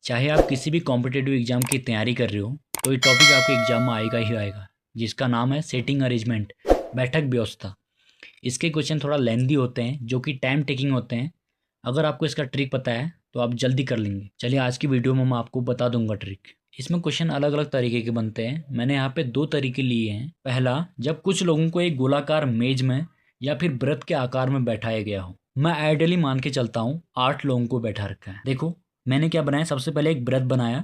चाहे आप किसी भी कॉम्पिटिटिव एग्जाम की तैयारी कर रहे हो तो ये टॉपिक आपके एग्जाम में आएगा ही आएगा, जिसका नाम है सेटिंग अरेंजमेंट, बैठक व्यवस्था। इसके क्वेश्चन थोड़ा लेंदी होते हैं जो कि टाइम टेकिंग होते हैं। अगर आपको इसका ट्रिक पता है तो आप जल्दी कर लेंगे। चलिए आज की वीडियो में मैं आपको बता दूंगा ट्रिक। इसमें क्वेश्चन अलग अलग तरीके के बनते हैं। मैंने यहाँ पे 2 तरीके लिए हैं। पहला, जब कुछ लोगों को एक गोलाकार मेज में या फिर वृत्त के आकार में बैठाया गया हो। मैं आइडियली मान के चलता हूँ 8 लोगों को बैठा रखा है। देखो मैंने क्या बनाया, सबसे पहले एक वृत्त बनाया,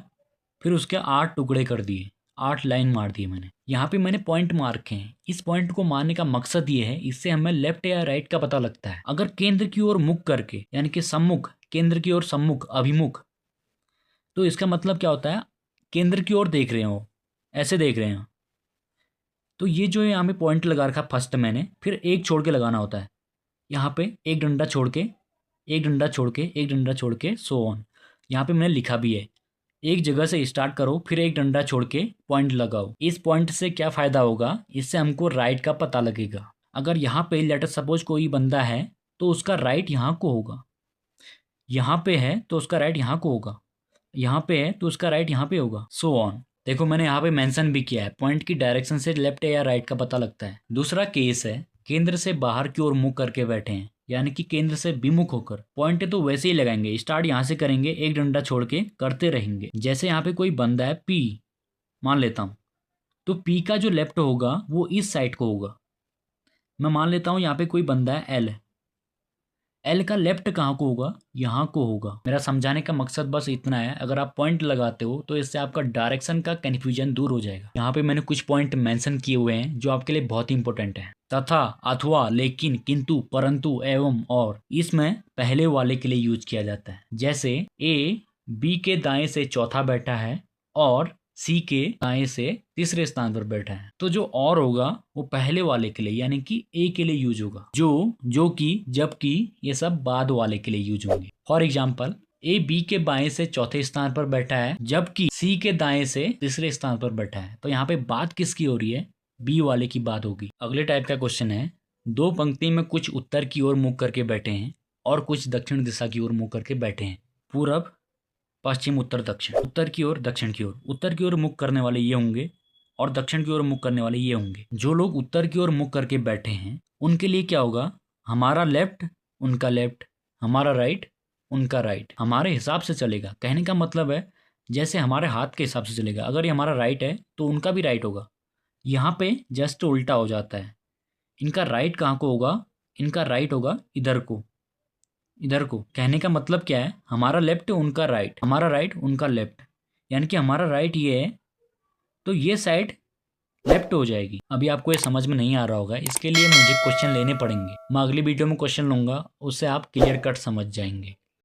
फिर उसके 8 टुकड़े कर दिए, 8 लाइन मार दिए मैंने। यहाँ पे मैंने पॉइंट मार रखे हैं। इस पॉइंट को मारने का मकसद ये है, इससे हमें लेफ्ट या राइट का पता लगता है। अगर केंद्र की ओर मुख करके, यानी कि सम्मुख, केंद्र की ओर सम्मुख, अभिमुख, तो इसका मतलब क्या होता है, केंद्र की ओर देख रहे हो, ऐसे देख रहे हैं। तो ये जो यहाँ पे पॉइंट लगा रखा फर्स्ट मैंने, फिर एक छोड़ के लगाना होता है। यहाँ पे एक डंडा छोड़ के, एक डंडा छोड़ के, एक डंडा छोड़ के, सो ऑन। यहाँ पे मैंने लिखा भी है, एक जगह से स्टार्ट करो, फिर एक डंडा छोड़ के पॉइंट लगाओ। इस पॉइंट से क्या फायदा होगा, इससे हमको राइट का पता लगेगा। अगर यहाँ पे लेटर सपोज कोई बंदा है तो उसका राइट यहाँ को होगा, यहाँ पे है तो उसका राइट यहाँ को होगा, यहाँ पे है तो उसका राइट यहाँ पे होगा, सो ऑन। देखो मैंने यहाँ पे मेंशन भी किया है, पॉइंट की डायरेक्शन से लेफ्ट या राइट का पता लगता है। दूसरा केस है, केंद्र से बाहर की ओर मुंह करके बैठे हैं, यानी कि केंद्र से विमुख होकर। पॉइंट तो वैसे ही लगाएंगे, स्टार्ट यहाँ से करेंगे, एक डंडा छोड़ के करते रहेंगे। जैसे यहाँ पे कोई बंदा है पी, मान लेता हूँ, तो पी का जो लेफ्ट होगा वो इस साइड को होगा। मैं मान लेता हूँ यहाँ पे कोई बंदा है एल, एल का लेफ्ट कहाँ को होगा, यहाँ को होगा। मेरा समझाने का मकसद बस इतना है। अगर आप पॉइंट लगाते हो तो इससे आपका डायरेक्शन का कन्फ्यूजन दूर हो जाएगा। यहाँ पे मैंने कुछ पॉइंट मेंशन किए हुए हैं जो आपके लिए बहुत ही इंपॉर्टेंट है। तथा, अथवा, लेकिन, किंतु, परंतु, एवं, और इसमें पहले वाले के लिए यूज किया जाता है। जैसे ए बी के दाएं से चौथा बैठा है और सी के दाएं से तीसरे स्थान पर बैठा है, तो जो और होगा वो पहले वाले के लिए, यानी कि ए के लिए यूज होगा। जो कि, जबकि, ये सब बाद वाले के लिए यूज होंगे। फॉर एग्जाम्पल, ए बी के बाएं से चौथे स्थान पर बैठा है, जबकि सी के दाएं से तीसरे स्थान पर बैठा है। तो यहाँ पे बात किसकी हो रही है, बी वाले की बात होगी। अगले टाइप का क्वेश्चन है, 2 पंक्ति में कुछ उत्तर की ओर मुख करके बैठे हैं और कुछ दक्षिण दिशा की ओर मुख करके बैठे हैं। पूरब, पश्चिम, उत्तर, दक्षिण। उत्तर की ओर, दक्षिण की ओर। उत्तर की ओर मुख करने वाले ये होंगे और दक्षिण की ओर मुख करने वाले ये होंगे। जो लोग उत्तर की ओर मुख करके बैठे हैं उनके लिए क्या होगा, हमारा लेफ्ट उनका लेफ्ट, हमारा राइट उनका राइट, हमारे हिसाब से चलेगा। कहने का मतलब है जैसे हमारे हाथ के हिसाब से चलेगा। अगर ये हमारा राइट है तो उनका भी राइट होगा। यहाँ पे जस्ट उल्टा हो जाता है। इनका राइट कहाँ को होगा, इनका राइट होगा इधर को, इधर को। कहने का मतलब क्या है, हमारा लेफ्ट उनका राइट, हमारा राइट उनका लेफ्ट, यानी कि हमारा राइट ये है तो ये साइड लेफ्ट हो जाएगी। अभी आपको ये समझ में नहीं आ रहा होगा, इसके लिए मुझे क्वेश्चन लेने पड़ेंगे। मैं अगली वीडियो में क्वेश्चन लूंगा, उससे आप क्लियर कट समझ जाएंगे।